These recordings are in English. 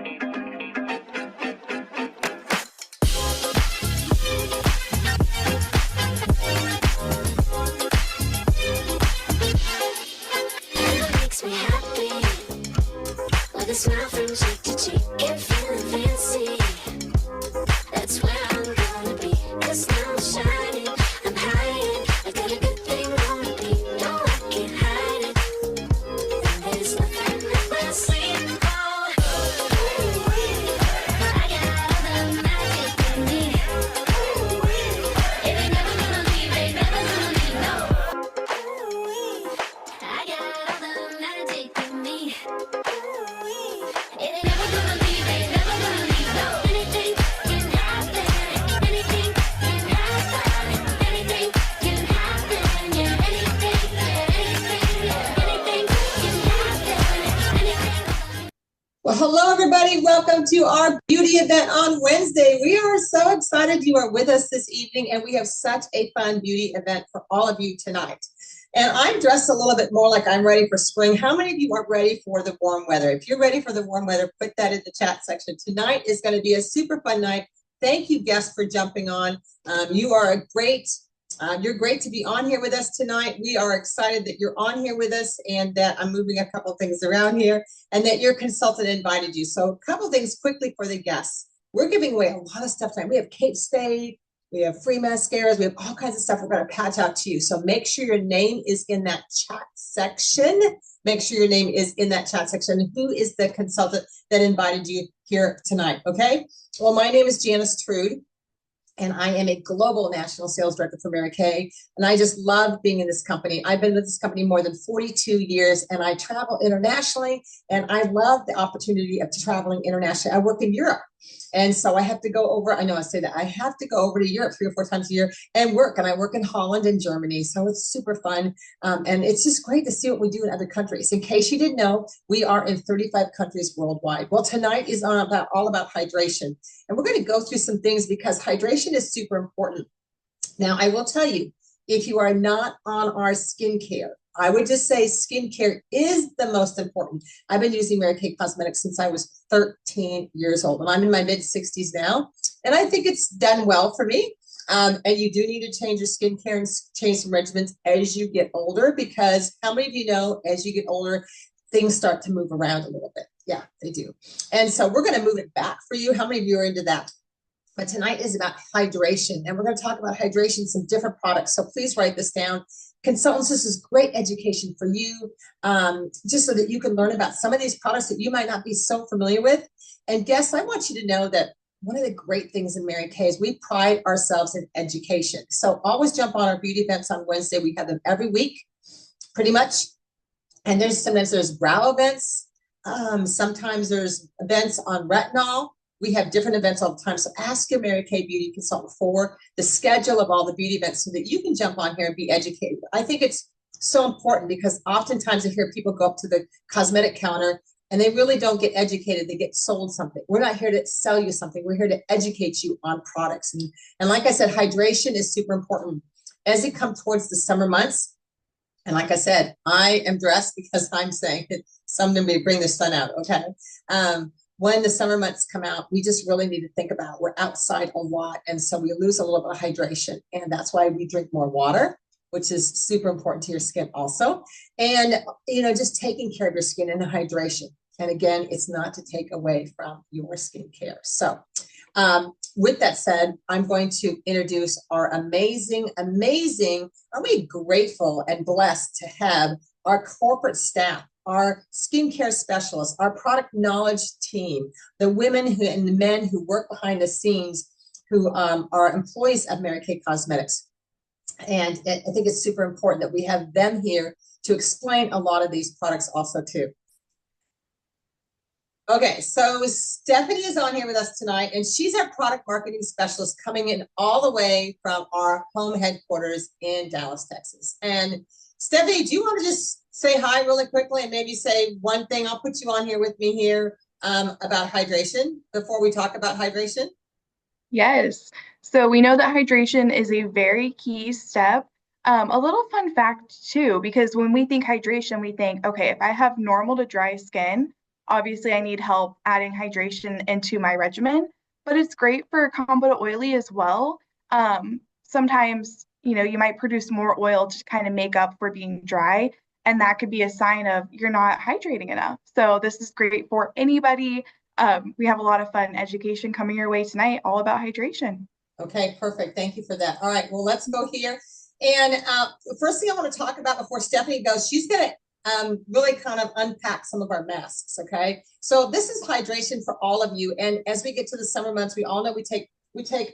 Makes me happy with a smile from cheek to cheek and feeling fancy. That's where I'm gonna be, 'cause now I'm shining, I'm hiding. I got a good thing on me, no, I can't hide it. And there's nothing up my sleeve. Oh, I got all the magic in me. It ain't never gonna leave, ain't never gonna leave, no. I got all the magic in me. It ain't never gonna leave, ain't never gonna leave, no. Anything can happen, anything can happen, anything can happen, yeah, anything, yeah, anything, yeah, anything can happen, anything. Well, hello, everybody. Welcome to our beauty event on Wednesday. We are so excited you are with us this evening, and we have such a fun beauty event for all of you tonight. And I'm dressed a little bit more like I'm ready for spring. How many of you are ready for the warm weather? If you're ready for the warm weather, put that in the chat section. Tonight is going to be a super fun night. Thank you, guests, for jumping on. You are a great, you're great to be on here with us tonight. We are excited that you're on here with us, and that I'm moving a couple things around here, and that your consultant invited you. So a couple things quickly for the guests. We're giving away a lot of stuff tonight. We have Kate Spade, we have free mascaras, we have all kinds of stuff we're going to patch out to you. So make sure your name is in that chat section. Make sure your name is in that chat section. Who is the consultant that invited you here tonight? Okay. Well, my name is Janice Trude, and I am a global national sales director for Mary Kay. And I just love being in this company. I've been with this company more than 42 years, and I travel internationally, and I love the opportunity of traveling internationally. I work in Europe. And so I have to go over, I know I say that, I have to go over to Europe 3 or 4 times a year and work. And I work in Holland and Germany. So it's super fun. And it's just great to see what we do in other countries. In case you didn't know, we are in 35 countries worldwide. Well, tonight is all about hydration. And we're going to go through some things because hydration is super important. Now, I will tell you, if you are not on our skincare, I would just say skincare is the most important. I've been using Mary Kay Cosmetics since I was 13 years old, and I'm in my mid-60s now, and I think it's done well for me. And you do need to change your skincare and change some regimens as you get older, because how many of you know as you get older, things start to move around a little bit? Yeah, they do. And so we're going to move it back for you. How many of you are into that? But tonight is about hydration, and we're going to talk about hydration, some different products. So please write this down. Consultants, this is great education for you, just so that you can learn about some of these products that you might not be so familiar with. And guests, I want you to know that one of the great things in Mary Kay is we pride ourselves in education. So always jump on our beauty events on Wednesday. We have them every week, pretty much. And sometimes there's brow events. Sometimes there's events on retinol. We have different events all the time. So ask your Mary Kay beauty consultant for the schedule of all the beauty events so that you can jump on here and be educated. I think it's so important because oftentimes I hear people go up to the cosmetic counter and they really don't get educated. They get sold something. We're not here to sell you something. We're here to educate you on products. And like I said, hydration is super important. As it comes towards the summer months, and like I said, I am dressed because I'm saying that someday we bring the sun out, okay? When the summer months come out, we just really need to think about, we're outside a lot. And so we lose a little bit of hydration. And that's why we drink more water, which is super important to your skin also. And, just taking care of your skin and the hydration. And again, it's not to take away from your skincare. So with that said, I'm going to introduce our amazing, are we grateful and blessed to have our corporate staff, our skincare specialists, our product knowledge team, the women and the men who work behind the scenes, who are employees of Mary Kay Cosmetics. And I think it's super important that we have them here to explain a lot of these products also too. Okay, so Stephanie is on here with us tonight, and she's our product marketing specialist coming in all the way from our home headquarters in Dallas, Texas. And Stephanie, do you want to just say hi really quickly and maybe say one thing? I'll put you on here with me here about hydration before we talk about hydration. Yes. So we know that hydration is a very key step. A little fun fact too, because when we think hydration, we think, okay, if I have normal to dry skin, obviously I need help adding hydration into my regimen, but it's great for combo to oily as well. Sometimes, you might produce more oil to kind of make up for being dry, and that could be a sign of you're not hydrating enough. So this is great for anybody. We have a lot of fun education coming your way tonight, all about hydration. Okay, perfect. Thank you for that. All right, well, let's go here. And the first thing I want to talk about before Stephanie goes, she's going to really kind of unpack some of our masks. Okay, so this is hydration for all of you. And as we get to the summer months, we all know we take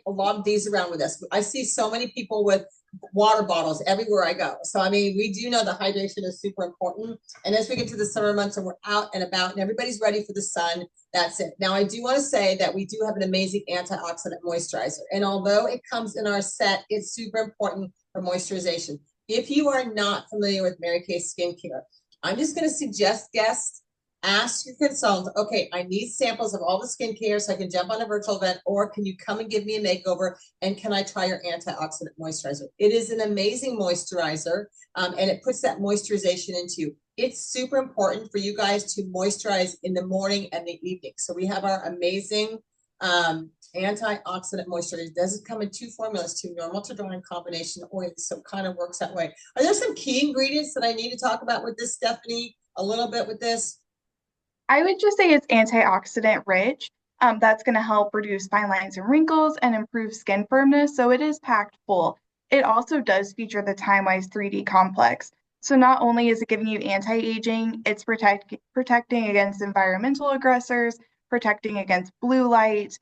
a lot of these around with us. I see so many people with water bottles everywhere I go. So I mean, we do know that hydration is super important. And as we get to the summer months and we're out and about and everybody's ready for the sun, that's it. Now, I do want to say that we do have an amazing antioxidant moisturizer. And although it comes in our set, it's super important for moisturization. If you are not familiar with Mary Kay Skincare, I'm just going to suggest guests ask your consultant, okay, I need samples of all the skincare so I can jump on a virtual event, or can you come and give me a makeover, and can I try your antioxidant moisturizer? It is an amazing moisturizer, and it puts that moisturization into you. It's super important for you guys to moisturize in the morning and the evening. So we have our amazing antioxidant moisturizer. It doesn't come in two formulas, two normal to dry and combination oil, so it kind of works that way. Are there some key ingredients that I need to talk about with this, Stephanie, a little bit with this? I would just say it's antioxidant rich. That's going to help reduce fine lines and wrinkles and improve skin firmness. So it is packed full. It also does feature the Time-Wise 3D complex. So not only is it giving you anti-aging, it's protecting against environmental aggressors, protecting against blue light.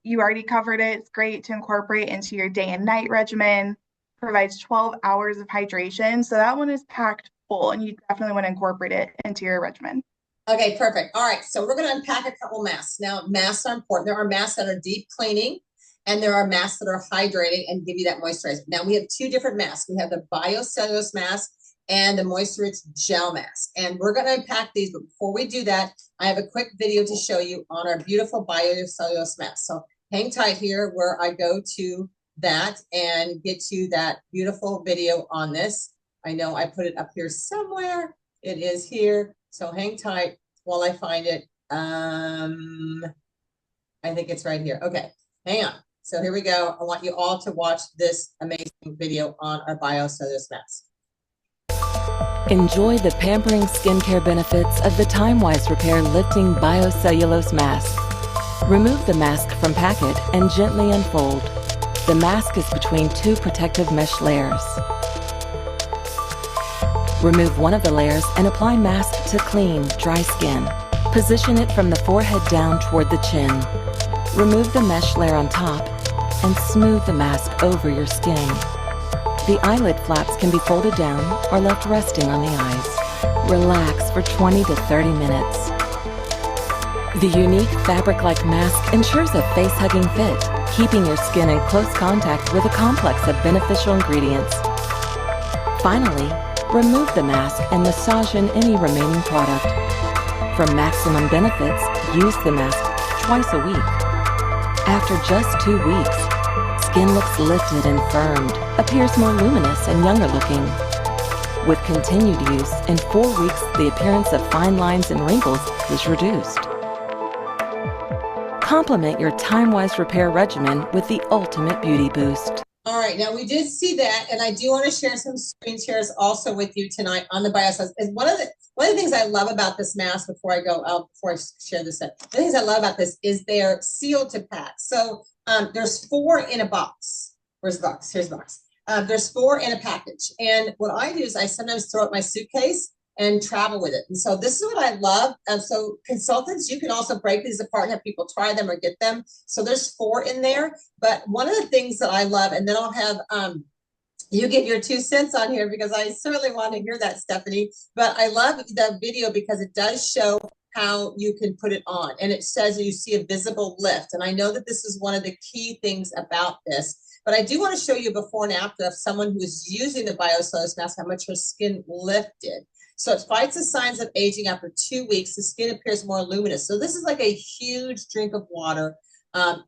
You already covered it. It's great to incorporate into your day and night regimen. Provides 12 hours of hydration. So that one is packed full, and you definitely want to incorporate it into your regimen. Okay, perfect. All right, so we're going to unpack a couple masks. Now, masks are important. There are masks that are deep cleaning, and there are masks that are hydrating and give you that moisturizer. Now, we have two different masks. We have the biocellulose mask and the Moisture-Rich Gel mask. And we're going to unpack these, but before we do that, I have a quick video to show you on our beautiful biocellulose mask. So hang tight here where I go to that and get to that beautiful video on this. I know I put it up here somewhere. It is here. So hang tight while I find it. I think it's right here. Okay, hang on. So here we go. I want you all to watch this amazing video on our biocellulose mask. Enjoy the pampering skincare benefits of the Time-Wise Repair Lifting Biocellulose Mask. Remove the mask from packet and gently unfold. The mask is between two protective mesh layers. Remove one of the layers and apply mask to clean, dry skin. Position it from the forehead down toward the chin. Remove the mesh layer on top and smooth the mask over your skin. The eyelid flaps can be folded down or left resting on the eyes. Relax for 20 to 30 minutes. The unique fabric-like mask ensures a face-hugging fit, keeping your skin in close contact with a complex of beneficial ingredients. Finally, remove the mask and massage in any remaining product. For maximum benefits, use the mask twice a week. After just 2 weeks, skin looks lifted and firmed, appears more luminous and younger looking. With continued use, in 4 weeks, the appearance of fine lines and wrinkles is reduced. Complement your Time-Wise repair regimen with the ultimate beauty boost. All right, now we did see that, and I do want to share some screen shares also with you tonight on the biocellulose. And one of the things I love about this mask before I go out, before I share this, the things I love about this is they're sealed to pack. So there's 4 in a box. Where's the box? Here's the box. There's 4 in a package, and what I do is I sometimes throw it in my suitcase and travel with it. And so this is what I love. So consultants, you can also break these apart and have people try them or get them. So there's 4 in there. But one of the things that I love, and then I'll have you give your 2 cents on here because I certainly want to hear that, Stephanie. But I love the video because it does show how you can put it on. And it says you see a visible lift. And I know that this is one of the key things about this. But I do want to show you before and after of someone who is using the biocellulose mask, how much her skin lifted. So it fights the signs of aging. After 2 weeks, the skin appears more luminous. So this is like a huge drink of water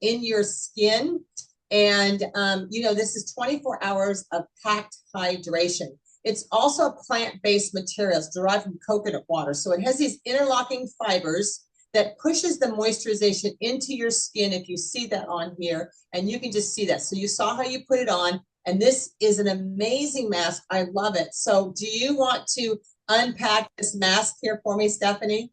in your skin. And, this is 24 hours of packed hydration. It's also a plant-based material. It's derived from coconut water. So it has these interlocking fibers that pushes the moisturization into your skin, if you see that on here, and you can just see that. So you saw how you put it on, and this is an amazing mask. I love it. So do you want to unpack this mask here for me, Stephanie?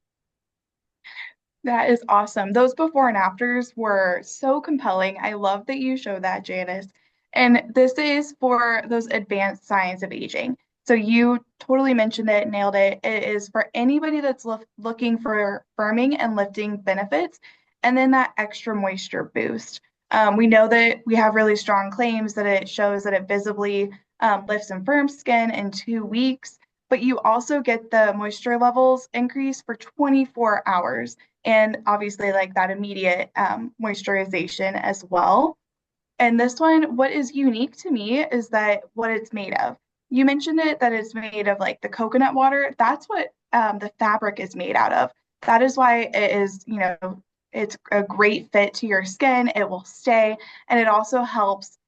That is awesome. Those before and afters were so compelling. I love that you showed that, Janice. And this is for those advanced signs of aging. So you totally mentioned it, nailed it. It is for anybody that's looking for firming and lifting benefits, and then that extra moisture boost. We know that we have really strong claims that it shows that it visibly lifts and firms skin in 2 weeks, but you also get the moisture levels increase for 24 hours and obviously like that immediate moisturization as well. And this one, what is unique to me is that what it's made of. You mentioned it that it's made of like the coconut water. That's what the fabric is made out of. That is why it is, it's a great fit to your skin. It will stay, and it also helps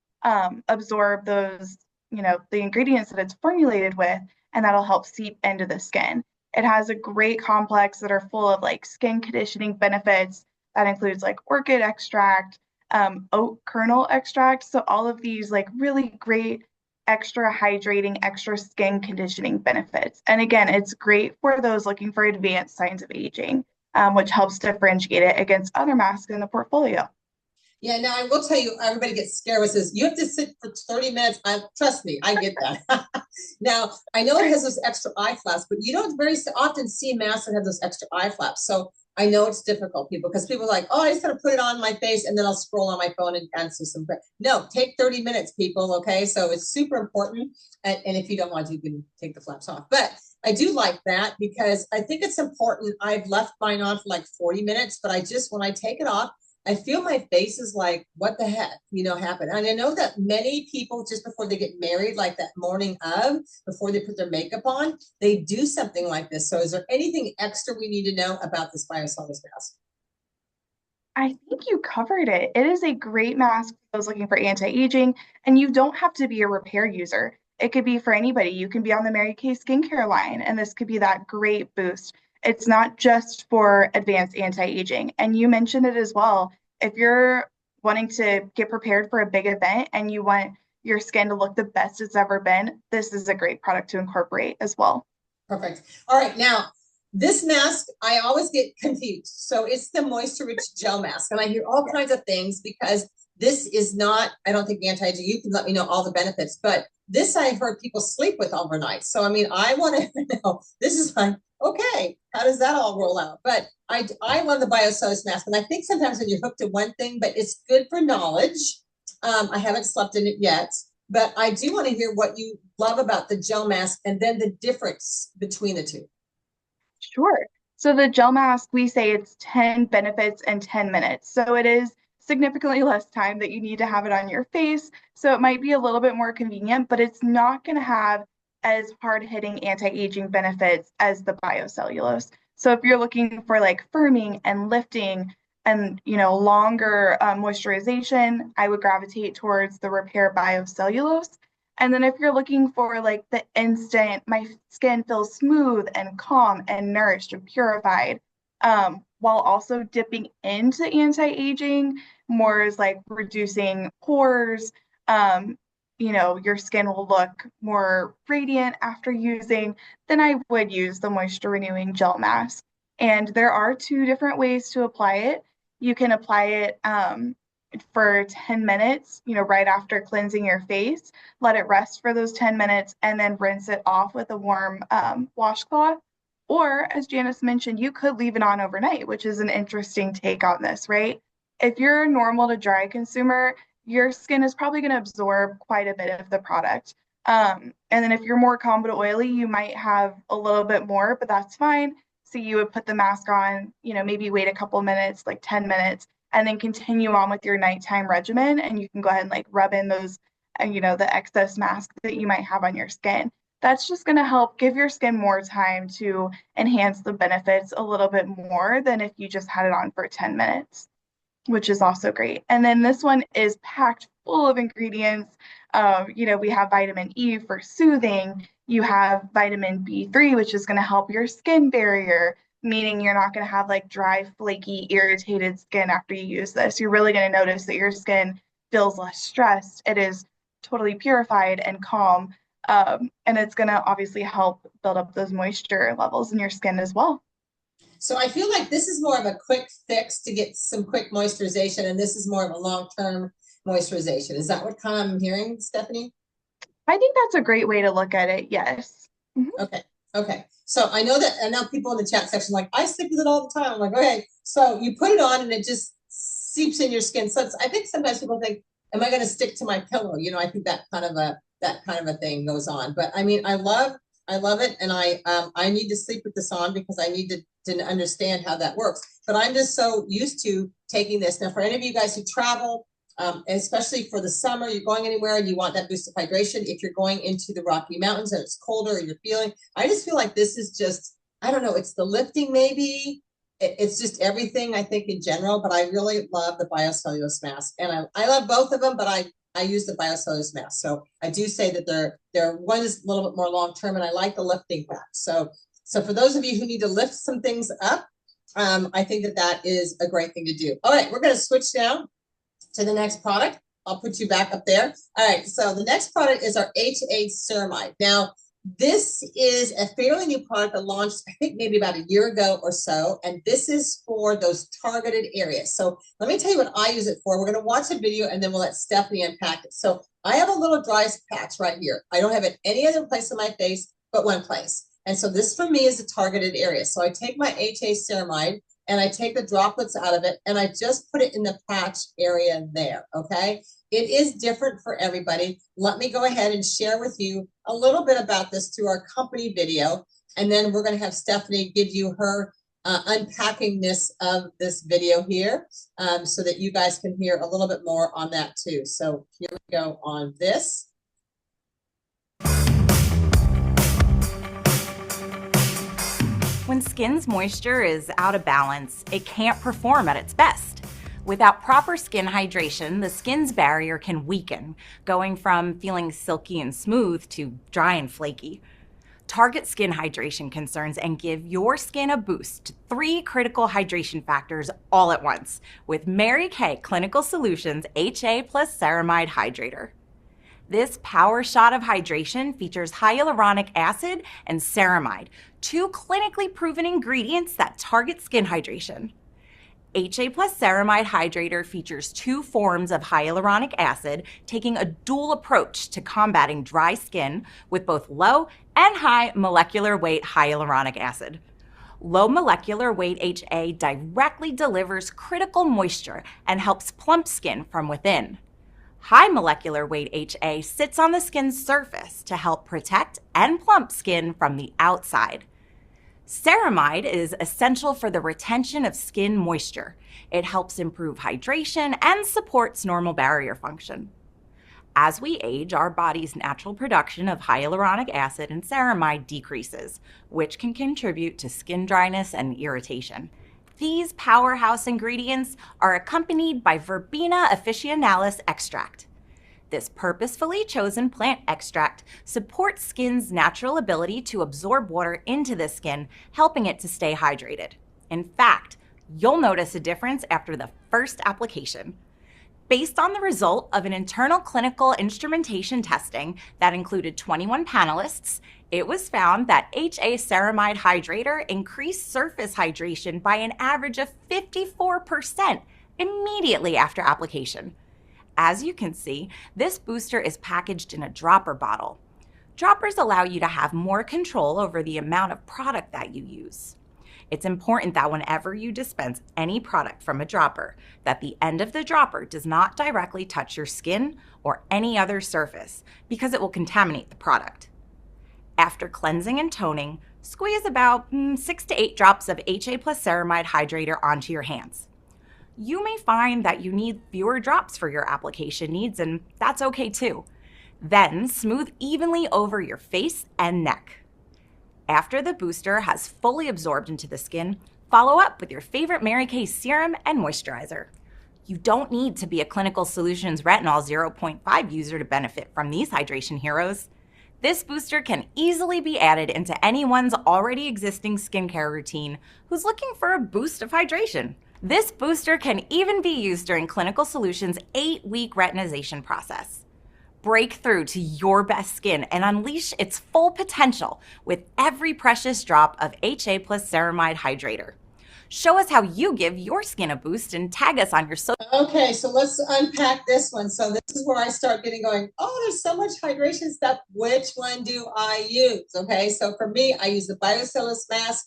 absorb those, the ingredients that it's formulated with, and that'll help seep into the skin. It has a great complex that are full of like skin conditioning benefits. That includes like orchid extract, oat kernel extract. So all of these like really great extra hydrating, extra skin conditioning benefits. And again, it's great for those looking for advanced signs of aging, which helps differentiate it against other masks in the portfolio. Yeah, now I will tell you, everybody gets scared with this. You have to sit for 30 minutes. Trust me, I get that. Now, I know it has those extra eye flaps, but you don't very often see masks that have those extra eye flaps. So I know it's difficult, people, because people are like, oh, I just got to put it on my face and then I'll scroll on my phone and answer some. No, take 30 minutes, people. Okay. So it's super important. And if you don't want to, you can take the flaps off. But I do like that because I think it's important. I've left mine on for like 40 minutes, but when I take it off, I feel my face is like, what the heck, happened. And I know that many people, just before they get married, like that morning of, before they put their makeup on, they do something like this. So is there anything extra we need to know about this biosolus mask? I think you covered it. It is a great mask for those looking for anti-aging, and you don't have to be a repair user. It could be for anybody. You can be on the Mary Kay skincare line, and this could be that great boost. It's not just for advanced anti-aging. And you mentioned it as well. If you're wanting to get prepared for a big event and you want your skin to look the best it's ever been, this is a great product to incorporate as well. Perfect. All right. Now, this mask, I always get confused. So it's the Moisture Rich Gel Mask. And I hear all kinds of things because this is not, I don't think anti-aging. You can let me know all the benefits, but this I heard people sleep with overnight. So, I mean, I want to know, this is like, okay, how does that all roll out? But I love the Biosotis mask. And I think sometimes when you're hooked to one thing, but it's good for knowledge. I haven't slept in it yet, but I do want to hear what you love about the gel mask and then the difference between the two. Sure. So the gel mask, we say it's 10 benefits in 10 minutes. So it is significantly less time that you need to have it on your face. So it might be a little bit more convenient, but it's not going to have as hard-hitting anti-aging benefits as the biocellulose. So if you're looking for like firming and lifting and longer moisturization, I would gravitate towards the Repair Biocellulose. And then if you're looking for like the instant, my skin feels smooth and calm and nourished and purified, while also dipping into anti-aging, more is like reducing pores. Your skin will look more radiant after using, then I would use the moisture renewing gel mask. And there are two different ways to apply it. You can apply it for 10 minutes, right after cleansing your face, let it rest for those 10 minutes, and then rinse it off with a warm washcloth. Or, as Janice mentioned, you could leave it on overnight, which is an interesting take on this, right? If you're a normal to dry consumer, your skin is probably going to absorb quite a bit of the product. And then if you're more calm but oily, you might have a little bit more, but that's fine. So you would put the mask on, maybe wait a couple minutes, like 10 minutes, and then continue on with your nighttime regimen. And you can go ahead and like rub in those, the excess mask that you might have on your skin. That's just going to help give your skin more time to enhance the benefits a little bit more than if you just had it on for 10 minutes. which is also great. And then this one is packed full of ingredients. We have vitamin E for soothing. You have vitamin B3, which is going to help your skin barrier, meaning you're not going to have like dry, flaky, irritated skin after you use this. You're really going to notice that your skin feels less stressed. It is totally purified and calm. And it's going to obviously help build up those moisture levels in your skin as well. So I feel like this is more of a quick fix to get some quick moisturization, and this is more of a long-term moisturization. Is that what kind I'm hearing, Stephanie? I think that's a great way to look at it. Yes. Okay. Okay. So I know people in the chat section like, I stick with it all the time. I'm like, okay. So you put it on and it just seeps in your skin. So I think sometimes people think, am I going to stick to my pillow? I think that kind of a thing goes on. But I mean, I love it, and I need to sleep with this on because I need to understand how that works. But I'm just so used to taking this. Now, for any of you guys who travel, especially for the summer, you're going anywhere and you want that boost of hydration. If you're going into the Rocky Mountains and it's colder and I just feel like this is just, I don't know, it's the lifting maybe. It's just everything, I think, in general. But I really love the biocellulose mask, and I love both of them, but I use the biocellulose mask. So I do say that they're one is a little bit more long term, and I like the lifting pack. So for those of you who need to lift some things up, I think that is a great thing to do. All right, we're going to switch now to the next product. I'll put you back up there. All right, so the next product is our HA Ceramide. Now, this is a fairly new product that launched, I think, maybe about a year ago or so, and this is for those targeted areas. So let me tell you what I use it for. We're going to watch a video, and then we'll let Stephanie unpack it. So I have a little dry patch right here. I don't have it any other place on my face but one place. And so this for me is a targeted area. So I take my HA Ceramide and I take the droplets out of it and I just put it in the patch area there, okay? It is different for everybody. Let me go ahead and share with you a little bit about this through our company video, and then we're going to have Stephanie give you her unpackingness of this video here, so that you guys can hear a little bit more on that too. So here we go on this. When skin's moisture is out of balance, it can't perform at its best. Without proper skin hydration, the skin's barrier can weaken, going from feeling silky and smooth to dry and flaky. Target skin hydration concerns and give your skin a boost to 3 critical hydration factors all at once with Mary Kay Clinical Solutions HA plus Ceramide Hydrator. This power shot of hydration features hyaluronic acid and ceramide, 2 clinically proven ingredients that target skin hydration. HA plus Ceramide Hydrator features 2 forms of hyaluronic acid, taking a dual approach to combating dry skin with both low and high molecular weight hyaluronic acid. Low molecular weight HA directly delivers critical moisture and helps plump skin from within. High molecular weight HA sits on the skin's surface to help protect and plump skin from the outside. Ceramide is essential for the retention of skin moisture. It helps improve hydration and supports normal barrier function. As we age, our body's natural production of hyaluronic acid and ceramide decreases, which can contribute to skin dryness and irritation. These powerhouse ingredients are accompanied by Verbena officinalis extract. This purposefully chosen plant extract supports skin's natural ability to absorb water into the skin, helping it to stay hydrated. In fact, you'll notice a difference after the first application. Based on the result of an internal clinical instrumentation testing that included 21 panelists, it was found that HA Ceramide Hydrator increased surface hydration by an average of 54% immediately after application. As you can see, this booster is packaged in a dropper bottle. Droppers allow you to have more control over the amount of product that you use. It's important that whenever you dispense any product from a dropper, that the end of the dropper does not directly touch your skin or any other surface, because it will contaminate the product. After cleansing and toning, squeeze about 6 to 8 drops of HA plus Ceramide Hydrator onto your hands. You may find that you need fewer drops for your application needs, and that's okay too. Then smooth evenly over your face and neck. After the booster has fully absorbed into the skin, follow up with your favorite Mary Kay serum and moisturizer. You don't need to be a Clinical Solutions Retinol 0.5 user to benefit from these hydration heroes. This booster can easily be added into anyone's already existing skincare routine who's looking for a boost of hydration. This booster can even be used during Clinical Solutions' 8-week retinization process. Break through to your best skin and unleash its full potential with every precious drop of HA plus ceramide hydrator. Show us how you give your skin a boost and tag us on your social. Okay, so let's unpack this one. So this is where I start getting going, oh, there's so much hydration stuff. Which one do I use? Okay, so for me, I use the BioCellus mask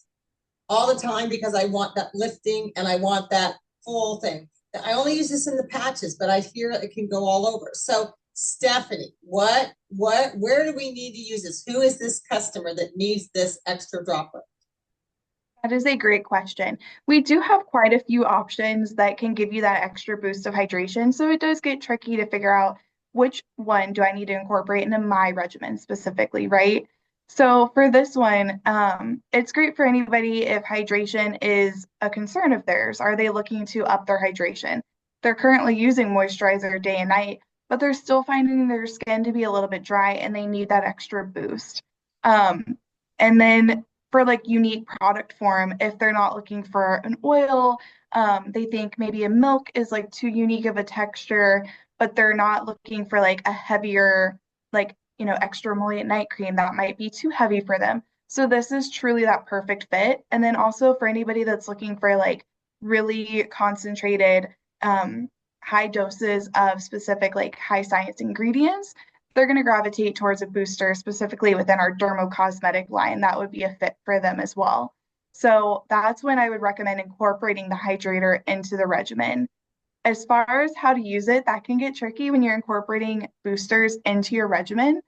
all the time because I want that lifting and I want that full thing. I only use this in the patches, but I hear it can go all over. So Stephanie, where do we need to use this? Who is this customer that needs this extra droplet? That is a great question. We do have quite a few options that can give you that extra boost of hydration. So it does get tricky to figure out which one do I need to incorporate into my regimen specifically, right? So for this one, it's great for anybody if hydration is a concern of theirs. Are they looking to up their hydration? They're currently using moisturizer day and night, but they're still finding their skin to be a little bit dry and they need that extra boost. And then for like unique product form, if they're not looking for an oil, they think maybe a milk is like too unique of a texture, but they're not looking for like a heavier, like, extra emollient night cream that might be too heavy for them. So this is truly that perfect fit. And then also for anybody that's looking for like really concentrated, high doses of specific like high science ingredients, they're going to gravitate towards a booster specifically within our dermocosmetic line. That would be a fit for them as well. So that's when I would recommend incorporating the hydrator into the regimen. As far as how to use it, that can get tricky when you're incorporating boosters into your regimen.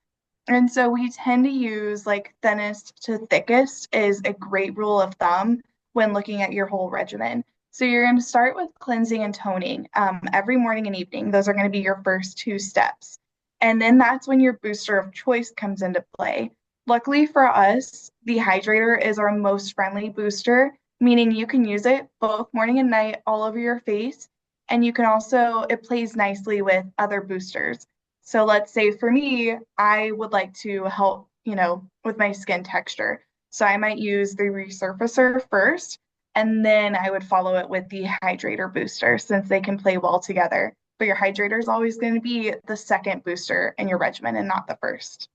And so we tend to use like thinnest to thickest is a great rule of thumb when looking at your whole regimen. So you're going to start with cleansing and toning every morning and evening. Those are going to be your first 2 steps. And then that's when your booster of choice comes into play. Luckily for us, the hydrator is our most friendly booster, meaning you can use it both morning and night all over your face. And you can also, it plays nicely with other boosters. So let's say for me, I would like to help, with my skin texture. So I might use the resurfacer first, and then I would follow it with the hydrator booster since they can play well together. But your hydrator is always going to be the second booster in your regimen and not the first.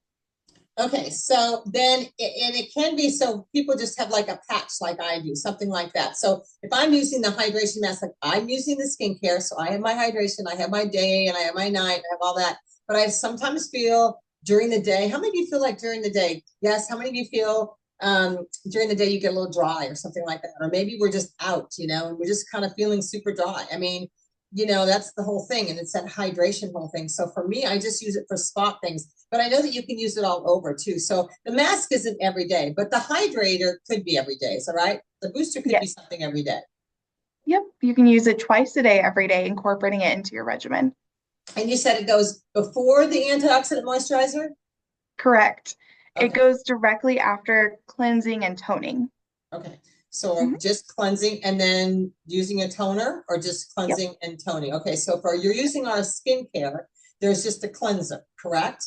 Okay, so then, and it can be, so people just have like a patch like I do, something like that. So if I'm using the hydration mask, like I'm using the skincare, so I have my hydration, I have my day, and I have my night, I have all that. But I sometimes feel during the day, how many of you feel like during the day? Yes, how many of you feel during the day you get a little dry or something like that? Or maybe we're just out, and we're just kind of feeling super dry. I mean, that's the whole thing. And it's that hydration whole thing. So for me, I just use it for spot things, but I know that you can use it all over too. So the mask isn't every day, but the hydrator could be every day. Is that right? The booster could be something every day. Yep. You can use it twice a day, every day, incorporating it into your regimen. And you said it goes before the antioxidant moisturizer? Correct. Okay. It goes directly after cleansing and toning. Okay. So just cleansing and then using a toner, or just cleansing and toning? Okay, so for you're using our skincare, there's just a cleanser, correct?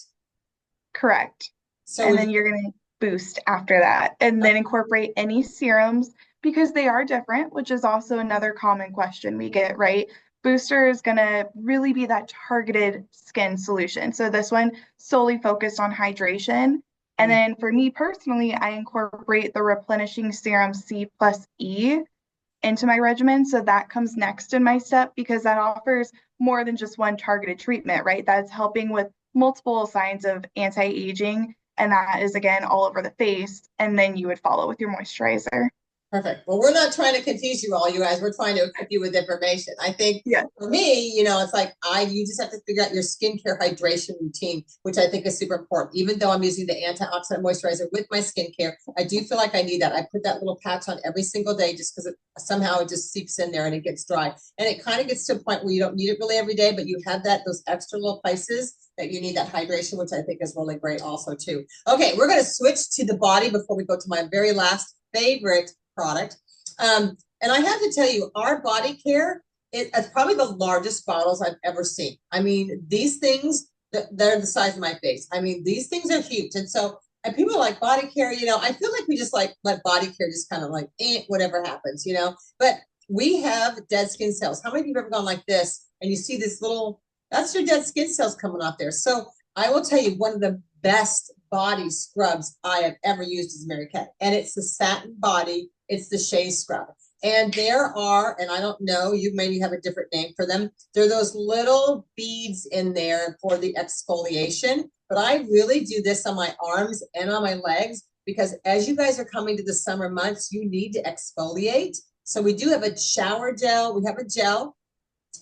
Correct. So and then you're going to boost after that, and then incorporate any serums because they are different, which is also another common question we get, right? Booster is going to really be that targeted skin solution. So this one solely focused on hydration. And then for me personally, I incorporate the replenishing serum C plus E into my regimen. So that comes next in my step because that offers more than just one targeted treatment, right? That's helping with multiple signs of anti-aging. And that is, again, all over the face. And then you would follow with your moisturizer. Perfect. Well, we're not trying to confuse you all, you guys. We're trying to equip you with information. I think for me, it's like you just have to figure out your skincare hydration routine, which I think is super important. Even though I'm using the antioxidant moisturizer with my skincare, I do feel like I need that. I put that little patch on every single day just because somehow it just seeps in there and it gets dry. And it kind of gets to a point where you don't need it really every day, but you have those extra little places that you need that hydration, which I think is really great also too. Okay, we're going to switch to the body before we go to my very last favorite product. And I have to tell you, our body care it's probably the largest bottles I've ever seen. I mean, these things, they're the size of my face. I mean, these things are huge. And so, and people like body care, I feel like we just like let body care just kind of like, whatever happens, but we have dead skin cells. How many of you have ever gone like this and you see this little, that's your dead skin cells coming off there. So I will tell you, one of the best body scrubs I have ever used is Mary Kay. And it's the satin body, it's the Shea scrub. And there are, and I don't know, you maybe have a different name for them. There are those little beads in there for the exfoliation, but I really do this on my arms and on my legs because as you guys are coming to the summer months, you need to exfoliate. So we do have a shower gel, we have a gel,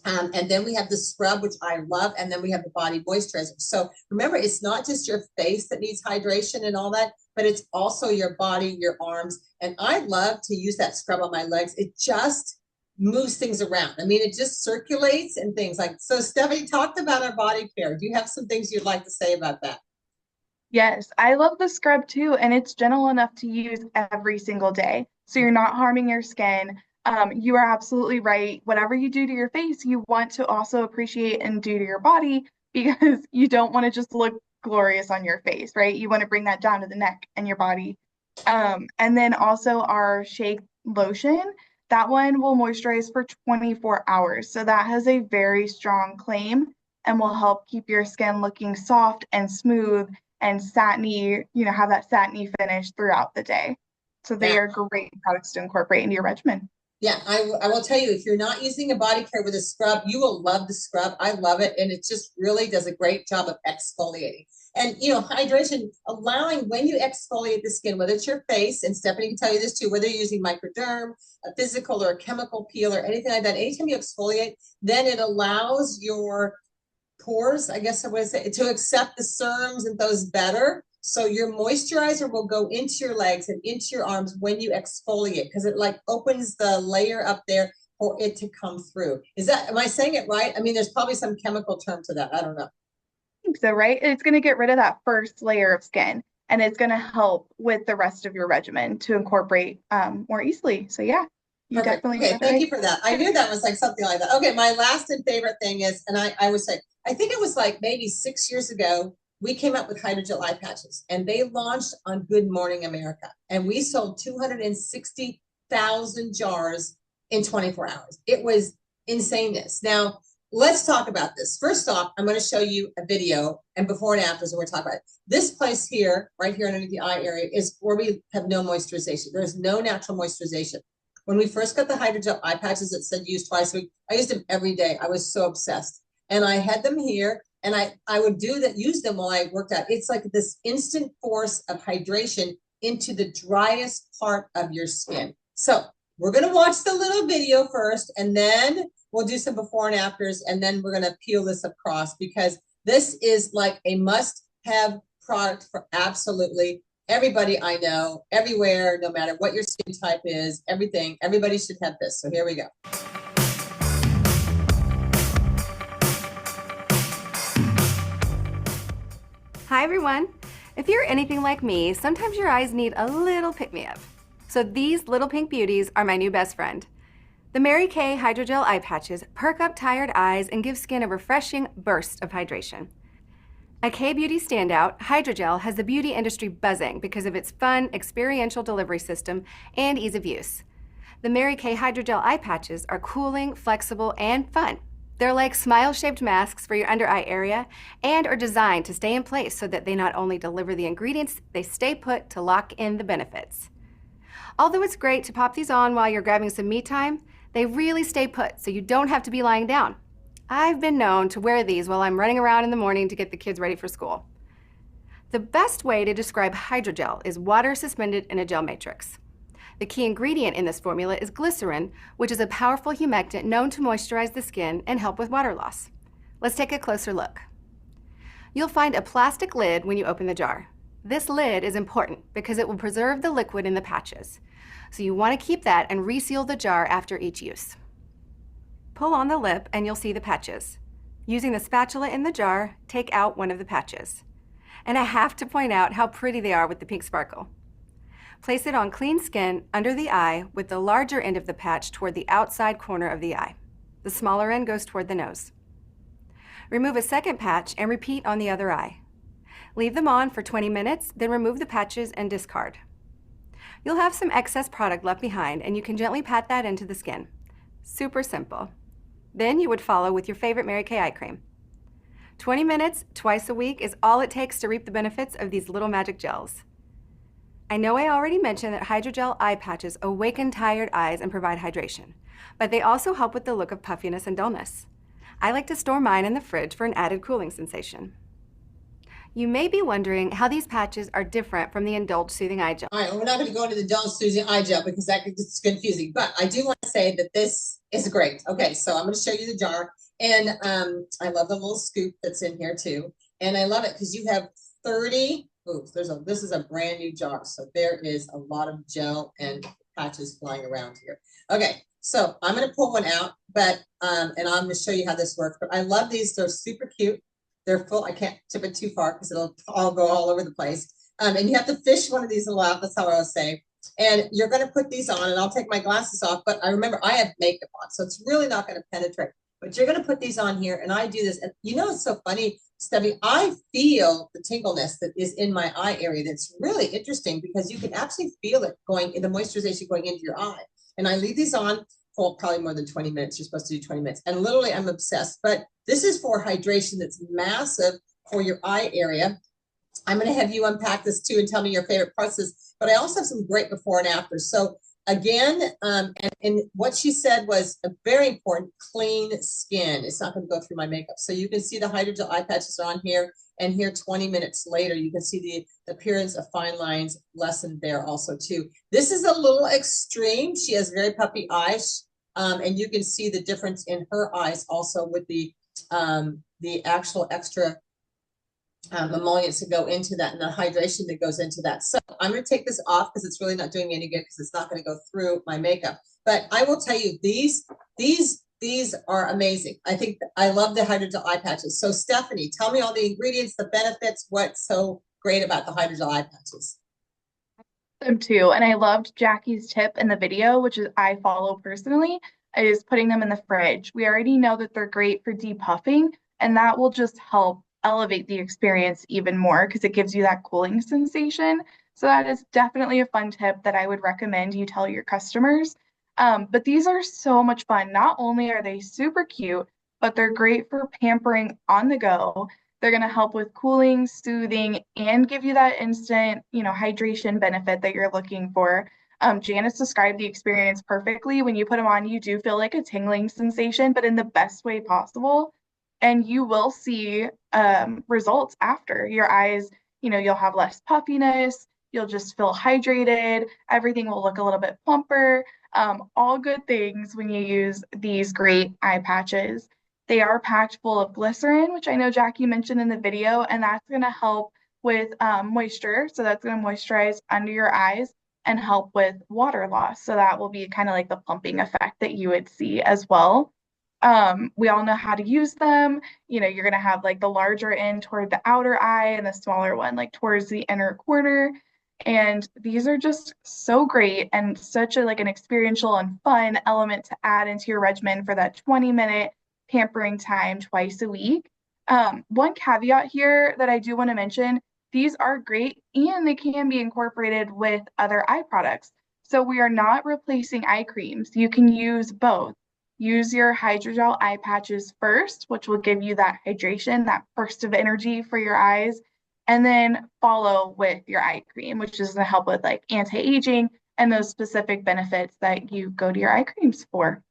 and then we have the scrub, which I love, and then we have the body moisturizer. So remember, it's not just your face that needs hydration and all that, but it's also your body, your arms. And I love to use that scrub on my legs. It just moves things around. I mean, it just circulates and things like, so Stephanie talked about our body care. Do you have some things you'd like to say about that? Yes, I love the scrub too, and it's gentle enough to use every single day. So you're not harming your skin. You are absolutely right. Whatever you do to your face, you want to also appreciate and do to your body because you don't want to just look glorious on your face, right? You want to bring that down to the neck and your body. And then also our Shea lotion, that one will moisturize for 24 hours. So that has a very strong claim and will help keep your skin looking soft and smooth and satiny, have that satiny finish throughout the day. So they are great products to incorporate into your regimen. Yeah, I will tell you, if you're not using a body care with a scrub, you will love the scrub. I love it. And it just really does a great job of exfoliating. And, hydration, allowing when you exfoliate the skin, whether it's your face, and Stephanie can tell you this too, whether you're using microderm, a physical or a chemical peel or anything like that, anytime you exfoliate, then it allows your pores, I guess I would say, to accept the serums and those better. So your moisturizer will go into your legs and into your arms when you exfoliate because it like opens the layer up there for it to come through. Am I saying it right? I mean, there's probably some chemical term to that. I don't know. I think so, right? It's going to get rid of that first layer of skin and it's going to help with the rest of your regimen to incorporate more easily. So yeah, you Perfect. definitely. Okay, thank you for that. I knew that was like something like that. Okay, my last and favorite thing is, and I would say, I think it was like maybe 6 years ago, we came up with Hydrogel eye patches and they launched on Good Morning America and we sold 260,000 jars in 24 hours. It was insaneness. Now, let's talk about this. First off, I'm going to show you a video and before and afters, and we're talking about it. This place here, right here underneath the eye area, is where we have no moisturization. There's no natural moisturization. When we first got the Hydrogel eye patches that said use twice a week, I used them every day. I was so obsessed. And I had them here and I would use them while I worked out. It's like this instant force of hydration into the driest part of your skin. So we're going to watch the little video first, and then we'll do some before and afters, and then we're going to peel this across because this is like a must-have product for absolutely everybody I know, everywhere, no matter what your skin type is, everything. Everybody should have this. So here we go. Hi everyone! If you're anything like me, sometimes your eyes need a little pick-me-up. So these little pink beauties are my new best friend. The Mary Kay Hydrogel eye patches perk up tired eyes and give skin a refreshing burst of hydration. A K-Beauty standout, Hydrogel has the beauty industry buzzing because of its fun, experiential delivery system and ease of use. The Mary Kay Hydrogel eye patches are cooling, flexible, and fun. They're like smile-shaped masks for your under eye area and are designed to stay in place so that they not only deliver the ingredients, they stay put to lock in the benefits. Although it's great to pop these on while you're grabbing some me time, they really stay put so you don't have to be lying down. I've been known to wear these while I'm running around in the morning to get the kids ready for school. The best way to describe Hydrogel is water suspended in a gel matrix. The key ingredient in this formula is glycerin, which is a powerful humectant known to moisturize the skin and help with water loss. Let's take a closer look. You'll find a plastic lid when you open the jar. This lid is important because it will preserve the liquid in the patches. So you want to keep that and reseal the jar after each use. Pull on the lip and you'll see the patches. Using the spatula in the jar, take out one of the patches. And I have to point out how pretty they are with the pink sparkle. Place it on clean skin under the eye with the larger end of the patch toward the outside corner of the eye. The smaller end goes toward the nose. Remove a second patch and repeat on the other eye. Leave them on for 20 minutes, then remove the patches and discard. You'll have some excess product left behind, and you can gently pat that into the skin. Super simple. Then you would follow with your favorite Mary Kay eye cream. 20 minutes, twice a week is all it takes to reap the benefits of these little magic gels. I know I already mentioned that Hydrogel eye patches awaken tired eyes and provide hydration, but they also help with the look of puffiness and dullness. I like to store mine in the fridge for an added cooling sensation. You may be wondering how these patches are different from the Indulge Soothing Eye Gel. All right, we're not going to go into the Indulge Soothing Eye Gel because that gets confusing, but I do want to say that this is great. Okay, so I'm going to show you the jar, and I love the little scoop that's in here too, and I love it because you have 30. Oops, this is a brand new jar, so there is a lot of gel and patches flying around here. Okay, so I'm going to pull one out, but and I'm going to show you how this works. But I love these; they're super cute. They're full. I can't tip it too far because it'll all go all over the place. And you have to fish one of these a lot. That's how I was saying. And you're going to put these on, and I'll take my glasses off. But I remember I have makeup on, so it's really not going to penetrate. But you're going to put these on here, and I do this. And you know, it's so funny, Steffi. I feel the tingleness that is in my eye area. That's really interesting because you can actually feel it going in the moisturization going into your eye. And I leave these on for probably more than 20 minutes. You're supposed to do 20 minutes. And literally, I'm obsessed. But this is for hydration that's massive for your eye area. I'm going to have you unpack this too and tell me your favorite parts of this. But I also have some great before and after. So again, and what she said was a very important, clean skin. It's not going to go through my makeup. So you can see the Hydrogel eye patches are on here. And here 20 minutes later, you can see the appearance of fine lines lessened there also too. This is a little extreme. She has very puffy eyes. And you can see the difference in her eyes also with the actual extra emollients that go into that and the hydration that goes into that. So I'm going to take this off because it's really not doing me any good because it's not going to go through my makeup. But I will tell you, these are amazing. I think I love the Hydrogel eye patches. So Stephanie, tell me all the ingredients, the benefits, what's so great about the Hydrogel eye patches. Them too. And I loved Jackie's tip in the video, which is I follow personally, is putting them in the fridge. We already know that they're great for depuffing, and that will just help elevate the experience even more because it gives you that cooling sensation. So that is definitely a fun tip that I would recommend you tell your customers. But these are so much fun. Not only are they super cute, but they're great for pampering on the go. They're going to help with cooling, soothing, and give you that instant, hydration benefit that you're looking for. Janice described the experience perfectly. When you put them on, you do feel like a tingling sensation, but in the best way possible. And you will see results after. Your eyes, you'll have less puffiness. You'll just feel hydrated. Everything will look a little bit plumper. All good things when you use these great eye patches. They are packed full of glycerin, which I know Jackie mentioned in the video, and that's going to help with moisture. So that's going to moisturize under your eyes and help with water loss. So that will be kind of like the plumping effect that you would see as well. We all know how to use them. You're going to have like the larger end toward the outer eye and the smaller one like towards the inner corner. And these are just so great and such an experiential and fun element to add into your regimen for that 20-minute pampering time twice a week. One caveat here that I do want to mention, these are great and they can be incorporated with other eye products. So we are not replacing eye creams. You can use both. Use your Hydrogel eye patches first, which will give you that hydration, that burst of energy for your eyes, and then follow with your eye cream, which is going to help with anti-aging and those specific benefits that you go to your eye creams for.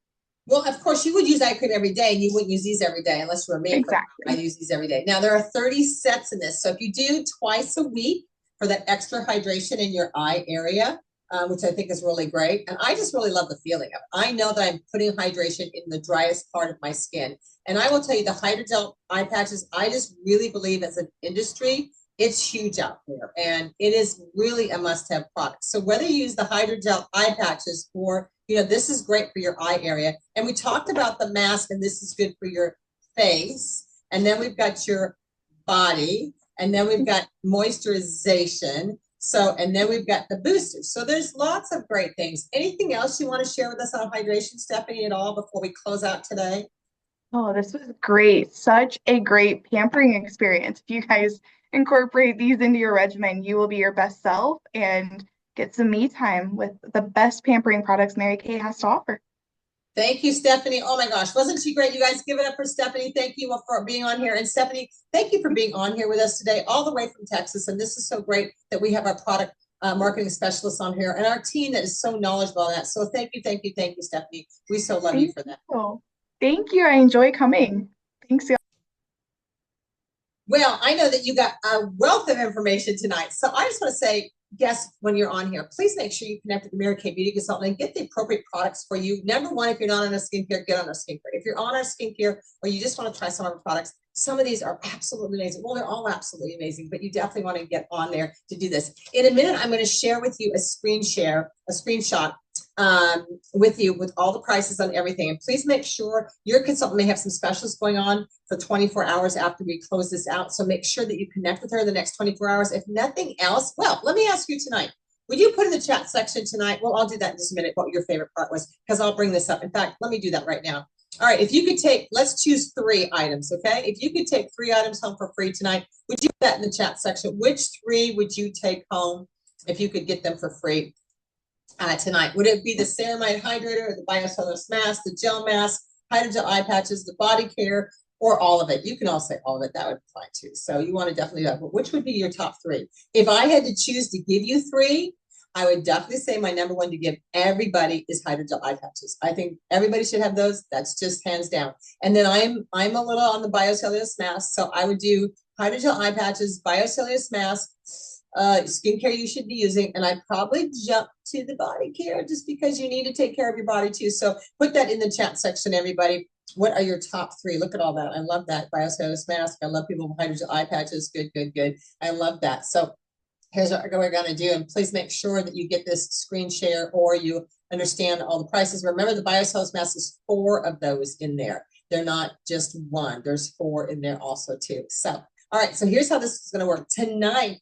Well, of course, you would use eye cream every day, and you wouldn't use these every day unless you were me. Exactly. I use these every day. Now, there are 30 sets in this. So if you do twice a week for that extra hydration in your eye area, which I think is really great. And I just really love the feeling of it. I know that I'm putting hydration in the driest part of my skin. And I will tell you, the Hydrogel eye patches, I just really believe as an industry, it's huge out there. And it is really a must-have product. So whether you use the Hydrogel eye patches or, this is great for your eye area. And we talked about the mask, and this is good for your face. And then we've got your body. And then we've got moisturization. So, and then we've got the boosters. So there's lots of great things. Anything else you want to share with us on hydration, Stephanie, at all before we close out today? Oh, this was great. Such a great pampering experience. If you guys incorporate these into your regimen, you will be your best self and get some me time with the best pampering products Mary Kay has to offer. Thank you, Stephanie. Oh my gosh, wasn't she great? You guys give it up for Stephanie. Thank you for being on here. And Stephanie, thank you for being on here with us today, all the way from Texas. And this is so great that we have our product marketing specialists on here and our team that is so knowledgeable on that. So thank you, thank you, thank you, Stephanie. We so love you for that. Thank you. I enjoy coming. Thanks, y'all. Well, I know that you got a wealth of information tonight. So I just want to say, guests, when you're on here, please make sure you connect with the Mary Kay Beauty Consultant and get the appropriate products for you. Number one, if you're not on our skincare, get on our skincare. If you're on our skincare or you just want to try some of our products, some of these are absolutely amazing. Well, they're all absolutely amazing, but you definitely want to get on there to do this. In a minute, I'm going to share with you a screenshot with you with all the prices on everything. And please make sure your consultant may have some specials going on for 24 hours after we close this out. So make sure that you connect with her in the next 24 hours. If nothing else, well, let me ask you tonight. Would you put in the chat section tonight? Well, I'll do that in just a minute, what your favorite part was, because I'll bring this up. In fact, let me do that right now. All right, if you could take, let's choose 3 items, okay? If you could take 3 items home for free tonight, would you put that in the chat section? Which 3 would you take home if you could get them for free tonight? Would it be the ceramide hydrator, or the biocellulose mask, the gel mask, hydrogel eye patches, the body care, or all of it? You can all say all of it. That would be fine too. So you want to definitely do that. But which would be your top 3? If I had to choose to give you 3, I would definitely say my number 1 to give everybody is hydrogel eye patches. I think everybody should have those. That's just hands down. And then I'm a little on the biocellulose mask, so I would do hydrogel eye patches, biocellulose mask, skincare you should be using, and I'd probably jump to the body care just because you need to take care of your body too. So put that in the chat section, everybody. What are your top 3? Look at all that. I love that biocellulose mask. I love people with hydrogel eye patches. Good, good, good. I love that. So here's what we're going to do. And please make sure that you get this screen share or you understand all the prices. Remember, the biocellulose mask is 4 of those in there. They're not just 1. There's 4 in there also too. So, all right. So here's how this is going to work. Tonight,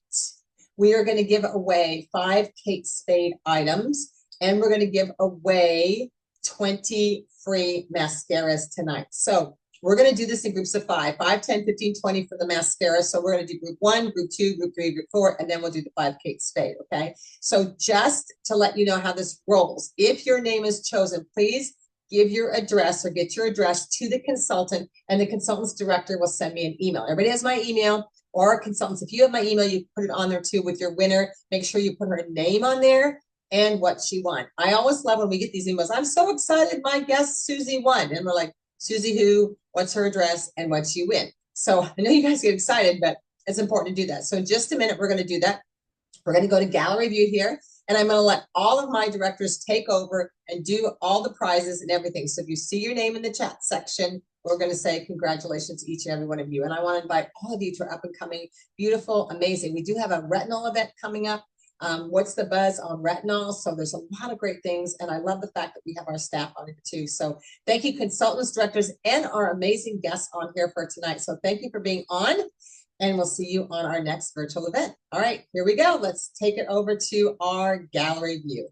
we are going to give away 5 Kate Spade items, and we're going to give away 20 free mascaras tonight. So we're going to do this in groups of 5, 10, 15, 20 for the mascara. So we're going to do group 1, group 2, group 3, group 4, and then we'll do the 5 Kate Spade, okay? So just to let you know how this rolls, if your name is chosen, please give your address or get your address to the consultant, and the consultant's director will send me an email. Everybody has my email, or consultants. If you have my email, you put it on there too with your winner. Make sure you put her name on there and what she won. I always love when we get these emails. I'm so excited. My guest, Susie, won. And we're like, Susie who, what's her address, and what she win. So I know you guys get excited, but it's important to do that. So in just a minute, we're going to do that. We're going to go to gallery view here, and I'm going to let all of my directors take over and do all the prizes and everything. So if you see your name in the chat section, we're going to say congratulations to each and every one of you. And I want to invite all of you to our up and coming, beautiful, amazing. We do have a retinol event coming up. What's the buzz on retinol? So there's a lot of great things. And I love the fact that we have our staff on here too. So thank you, consultants, directors, and our amazing guests on here for tonight. So thank you for being on, and we'll see you on our next virtual event. All right, here we go. Let's take it over to our gallery view.